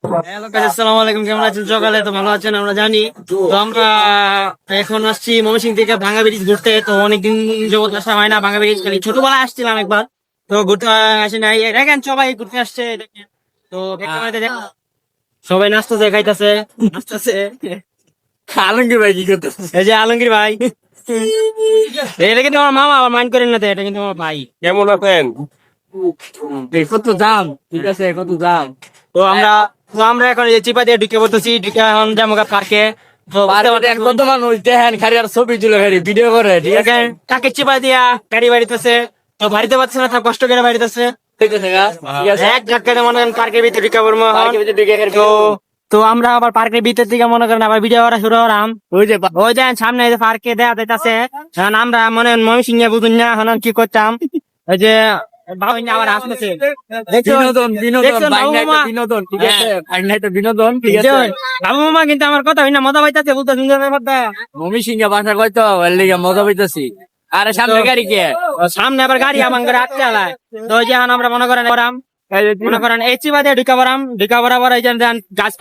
Hello guys, আসসালামু আলাইকুম। কেমন আছেন? সকালে তো ভালো আছেন আমরা জানি। তো আমরা এখন আসছি ময়মনসিংহ থেকে ভাঙ্গা ব্রিজ ঘুরতে। তো অনেকদিন যাবত আসা হয় না ভাঙ্গা ব্রিজ, খালি ছোটবেলায় আসছিলাম একবার। তো ঘুরতে আসি নাই। এই দেখেন সবাই ঘুরতে আসছে, দেখেন। তো সবাই নাচতেছে, খাইতেছে, নাচতেছে। আলমগীর ভাই কি করতেছে? এই যে আলমগীর ভাই, এটা কিন্তু আমার মামা, আবার মাইন্ড করেন না তো, এটা কিন্তু আমার ভাই। কেমন আছেন? কত দাম? ঠিক আছে, কত দাম? তো আমরা এখন এই যে চিপা দিয়ে ঢুকে পড়তেছি, ঢুকে এখন যাবো পার্কে। তো কত মানুষ দেখেন, খালি আর ছবি তুলে খালি ভিডিও করে, ঠিক আছে? টাকে চিপা দিয়া গাড়ি বাড়িতেছে। তো বাড়িতে পারছে না, তার কষ্ট করে বাড়িতেছে। ঠিক আছে গা? ঠিক আছে। এক ঝটকাতে মনে করেন পার্কের ভিতরে ঢুকে পড়বো এখন। পার্কের ভিতরে ঢুকে খালি তো তো আমরা আবার পার্কের ভিতর থেকে মনে করেন আবার ভিডিও করা শুরু করলাম। ওই যে ওই দেন সামনে যে পার্কে দেয়া যাইতাছে। এখন আমরা মনে ময়মনসিংহ বুঝুন না, এখন কি করতাম, ওই যে বাবু না আবার আসতেছে। বিনোদন, বিনোদন, দেখছেন বাবু বাইক মামা? বিনোদন, ঠিক আছে? হ্যাঁ। বাইক বিনোদন, ঠিক আছে? দেখছেন? বাবু মামা কিন্তু আমার কথা হই না, মজা পাইতাছে, বলতে সুন্দর কথা। মমি সিংহা বাসা কয়তো, এর লিগে মজা পাইতেছি। আরে সামনে গাড়ি কে? সামনে আবার গাড়ি আমার রাত্রে আলায়। তো ওই যে এখন আমরা মনে করেন মনে করেন এই চিবা দিয়ে ঢুকা পড়াম, ঢুকা বরাবর এই যে গাছ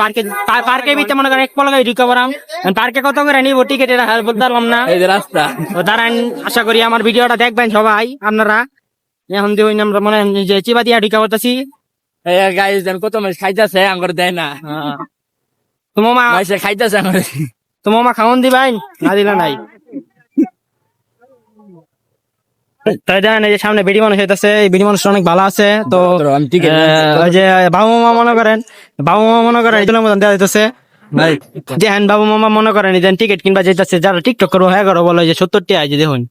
পার্কের ভিতরে মনে করেন এক পলকে ঢুকা পড়াম। পার্কে কত করে নিব টিকিট, এটা বলতে পারলাম না। এই যে রাস্তা। তো দাঁড়ান, আশা করি আমার ভিডিওটা দেখবেন সবাই আপনারা। এখন দিয়ে আমরা মনে হয় যে চিবা দিয়ে ঢুকা পড়তেছি। এই গাইস দেন কত মানুষ খাইতেছে, আঙ্গুর দেয় না। তো মামা, মাইসে খাইতেছে আঙ্গুর। তো মামা খাওয়ান দিবাই না দিলা নাই। তাই জানেন এই যে সামনে বেড়ি মানুষ হইতেছে, এই বেড়ি মানুষ অনেক ভালো আছে। তো ওই যে বাবু মামা মনে করেন, এগুলোর মতন দেওয়া হইতেছে। যে হ্যাঁ বাবু মামা মনে করেন এই যে টিকিট কিনবা যেতেছে, যারা টিকটক করবো হ্যাঁ করো, বলো যে 70 টাকা, এই যে দেখুন।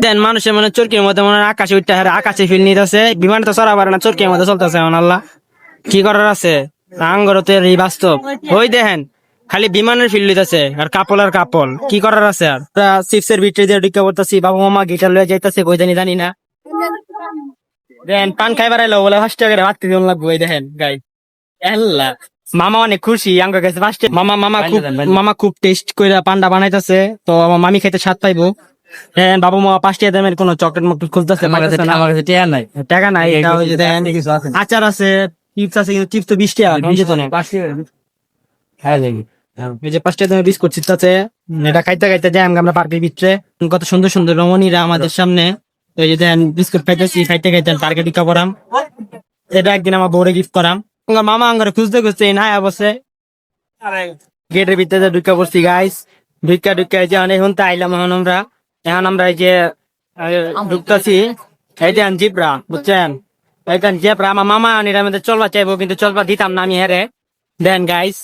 দেন মানুষের মানে চরকির মধ্যে মনে হয় আকাশে উঠতে হারে, আকাশে ফিল নিতেছে। বিমান তো চড়া পারে না, চরকির মধ্যে চলতেছে। এখন আল্লাহ কি করার আছে, আঙ্গরতে এই বাস্তব। ওই দেখেন খালি বিমানের ফিল নিতেছে, আর কাপল আর কাপল, কি করার আছে আর। চিপসের ভিতরে দিয়ে ঢুকে পড়তেছি, বাবু মামা গিটার লয়ে যাইতেছে, কই জানি জানি না। দেন পান খাইবার এলো, বলে 5 টাকা করে ভাত দিন লাগবে। ওই দেখেন গাই আল্লাহ, মামা অনেক খুশি আঙ্গুর কাছে ফার্স্টে। মামা খুব টেস্ট করে পান্ডা বানাইতেছে। তো আমার মামি খাইতে স্বাদ পাইবো। হ্যাঁ বাবু মা 5 টাকা দামের কোন চকলেট মকলেট খুঁজতেছে, আমার কাছে টিয়া নাই। টাকা নাই। এটা ওই যে দেখেন আচার আছে, চিপস আছে, কিন্তু চিপস তো 20 টাকা নিচে তো নেই। হ্যাঁ দেখি। এই যে 5 টাকা দামের বিস্কুট চিপস আছে। এটা খাইতে খাইতে যাই আমরা পার্কের ভিতরে, কত সুন্দর সুন্দর রমণীরা আমাদের সামনে। তো এই যে দেখেন বিস্কুট খাইতেছি, খাইতে খাইতে পার্কে ঢুকা পড়াম। এটা একদিন আমার বউরে গিফট করাম। আমার মামা আঙ্গারে খুঁজতে খুঁজতে না বসে গেটের ভিতরে ঢুকা পড়ছি গাইস। ঢুকা এই যে এখন তো আইলাম। এখন আমরা এই যে ঢুকতেছি। এই যে জিব্রা, বুঝছেন? এইখান জিব্রা আমার মামা আনির আমাদের চলবা চাইবো, কিন্তু চলবা দিতাম না আমি হেরে। দেন গাইস